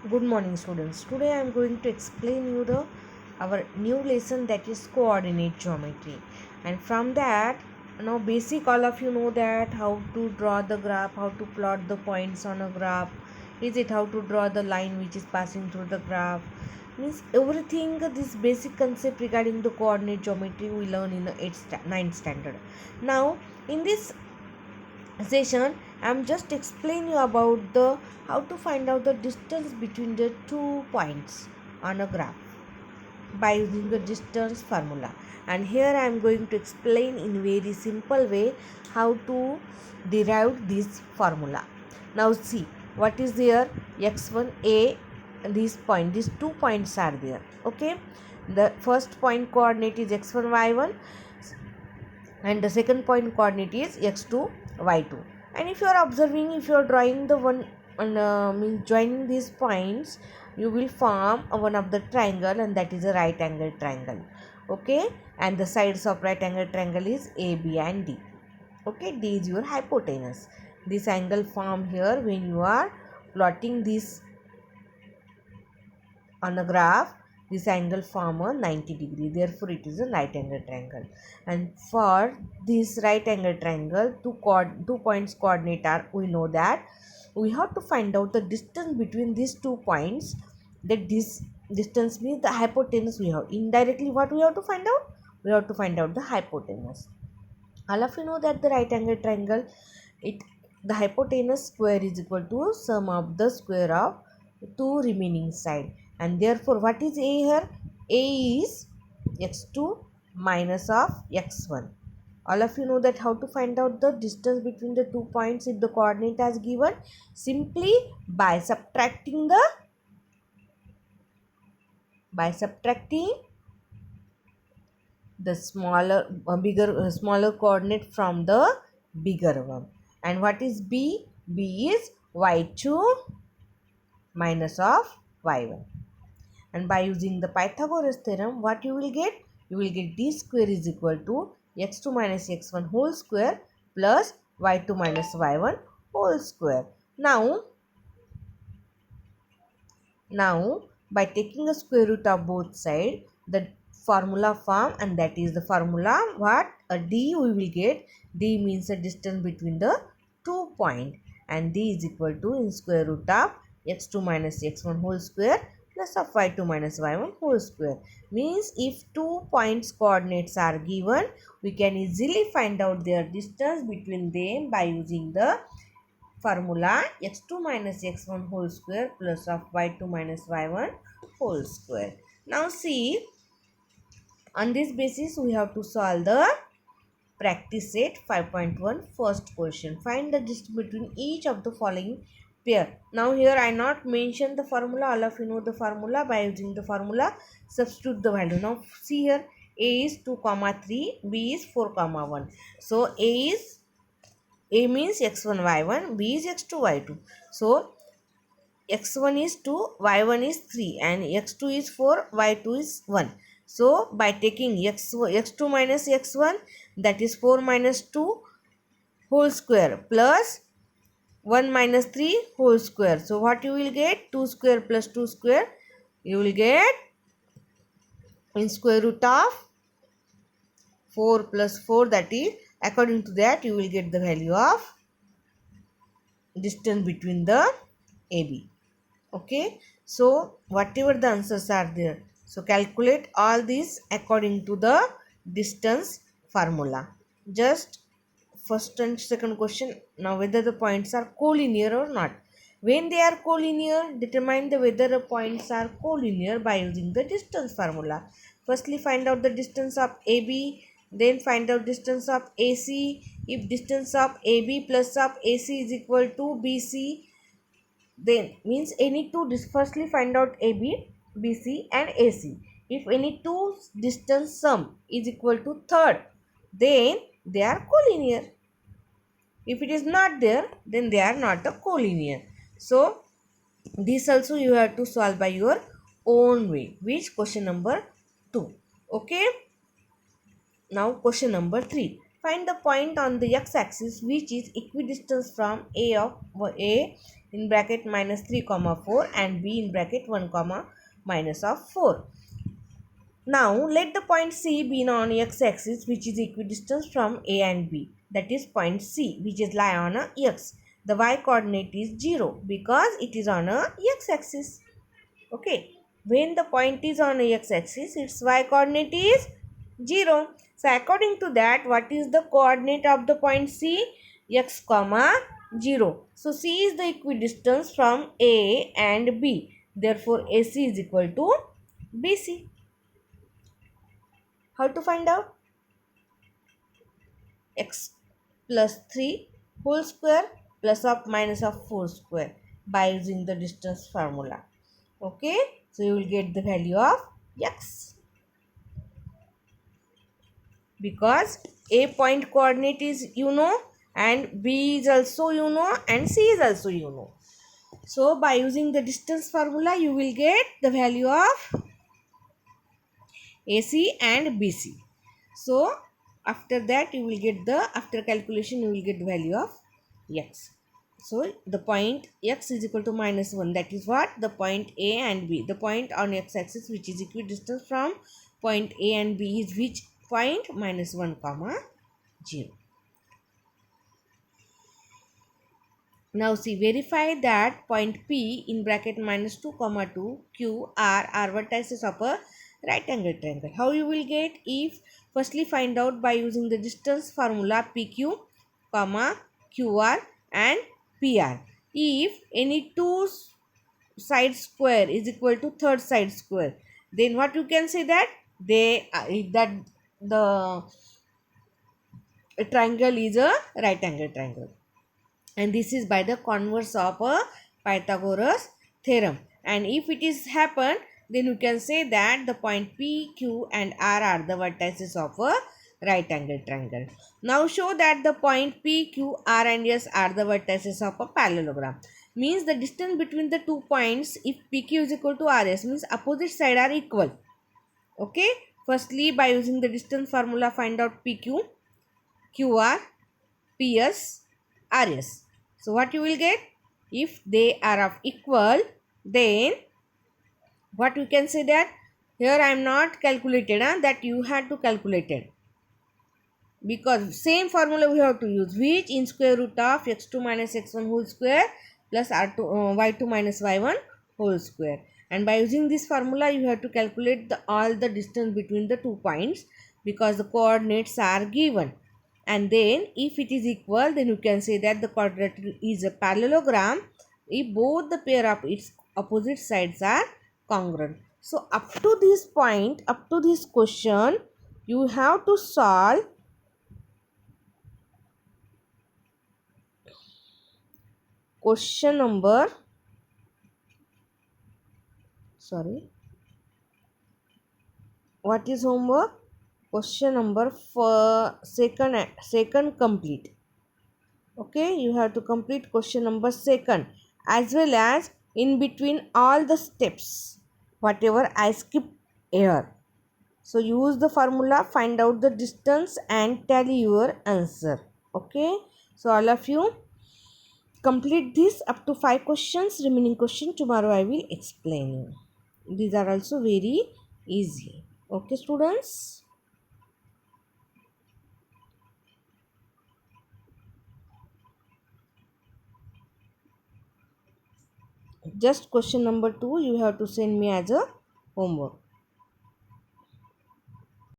Good morning, students. Today I am going to explain you the our new lesson, that is coordinate geometry. And from that, now basic, all of you know that how to draw the graph, how to plot the points on a graph. Is it how to draw the line which is passing through the graph? Means everything, this basic concept regarding the coordinate geometry we learn in the 9th standard. Now in this session I'm just explain you about the how to find out the distance between the 2 points on a graph by using the distance formula. And here I am going to explain in very simple way how to derive this formula. Now see what is there. X1 a, this point, these 2 points are there. Okay, the first point coordinate is x1 y1 and the second point coordinate is x2 y2. And if you are observing, if you are drawing the one means joining these points, you will form one of the triangle, and that is a right angle triangle. Okay, and the sides of right angle triangle is a, b and d. Okay, d is your hypotenuse. This angle form here when you are plotting this on a graph. This angle form a 90 degree, therefore it is a right angle triangle. And for this right angle triangle, two points coordinate are, we know that we have to find out the distance between these 2 points. That this distance means the hypotenuse. We have indirectly what we have to find out, we have to find out the hypotenuse. All of you know that the right angle triangle, it, the hypotenuse square is equal to sum of the square of two remaining side. And therefore what is a here? A is x2 minus of x1. All of you know that how to find out the distance between the 2 points if the coordinate as given, simply by subtracting the smaller coordinate from the bigger one. And what is b? B is y2 minus of y1. And by using the Pythagoras theorem, what you will get? You will get d square is equal to x2 minus x1 whole square plus y2 minus y1 whole square. Now by taking the square root of both sides, the formula form, and that is the formula what? A d we will get. D means the distance between the 2 points, and d is equal to in square root of x2 minus x1 whole square plus of y2 minus y1 whole square. Means if 2 points coordinates are given, we can easily find out their distance between them by using the formula x2 minus x1 whole square plus of y2 minus y1 whole square. Now see, on this basis we have to solve the practice set 5.1 first question. Find the distance between each of the following pair. Now here I not mention the formula, all of you know the formula. By using the formula, substitute the value. Now see here, a is 2 comma 3, b is 4 comma 1. So a means x1 y1, b is x2 y2. So x1 is 2, y1 is 3, and x2 is 4, y2 is 1. So by taking x2 minus x1, that is 4 minus 2 whole square plus 1 minus 3 whole square. So what you will get? 2 square plus 2 square, you will get in square root of 4 plus 4, that is, according to that you will get the value of distance between the AB. Okay, so whatever the answers are there, so calculate all these according to the distance formula. Just first and second question. Now whether the points are collinear or not. When they are collinear, determine the whether the points are collinear by using the distance formula. Firstly find out the distance of AB, then find out distance of AC. If distance of AB plus of AC is equal to BC, then means any two, firstly find out AB, BC and AC. If any two distance sum is equal to third, then they are collinear. If it is not there, then they are not a collinear. So this also you have to solve by your own way, which question number 2. Okay, now question number 3. Find the point on the x-axis which is equidistant from A in bracket minus 3 comma 4 and b in bracket 1 comma minus of 4. Now let the point C be on x-axis which is equidistant from A and B. That is point C which is lie on a x. The y coordinate is 0 because it is on a x-axis. Okay. When the point is on a x-axis, its y coordinate is 0. So according to that, what is the coordinate of the point C? X comma 0. So C is the equidistance from A and B. Therefore AC is equal to BC. How to find out? X plus 3 whole square plus of minus of 4 square by using the distance formula. Okay, so you will get the value of x because A point coordinate is and B is also and C is also So by using the distance formula you will get the value of AC and BC. So after that you will get after calculation you will get the value of x. So the point x is equal to minus 1. That is what? The point A and B. The point on x-axis which is equidistant from point A and B is which point? Minus 1 comma 0. Now see, verify that point P in bracket minus 2 comma 2 Q are vertices of a right angle triangle. How you will get? If firstly find out by using the distance formula PQ comma QR and PR. If any two side square is equal to third side square, then what you can say that that the triangle is a right angle triangle. And this is by the converse of a Pythagoras theorem. And if it is happened, then you can say that the point P, Q and R are the vertices of a right angle triangle. Now show that the point P, Q, R and S are the vertices of a parallelogram. Means the distance between the 2 points, if PQ is equal to RS, means opposite side are equal. Okay. Firstly, by using the distance formula, find out PQ, QR, PS, RS. So what you will get? If they are of equal, then what you can say that here I am not calculated, that you had to calculate it. Because same formula we have to use, which in square root of x2 minus x1 whole square plus r2 y2 minus y1 whole square. And by using this formula you have to calculate all the distance between the 2 points because the coordinates are given. And then if it is equal, then you can say that the quadrilateral is a parallelogram if both the pair of its opposite sides are congruent. So up to this point, up to this question, you have to solve question number what is homework? Question number for second complete. Okay, you have to complete question number second as well as in between all the steps whatever I skipped here. So use the formula, find out the distance and tally your answer. Okay, so all of you complete this up to 5 questions. Remaining question tomorrow I will explain you. These are also very easy. Okay students. Just question number 2 you have to send me as a homework.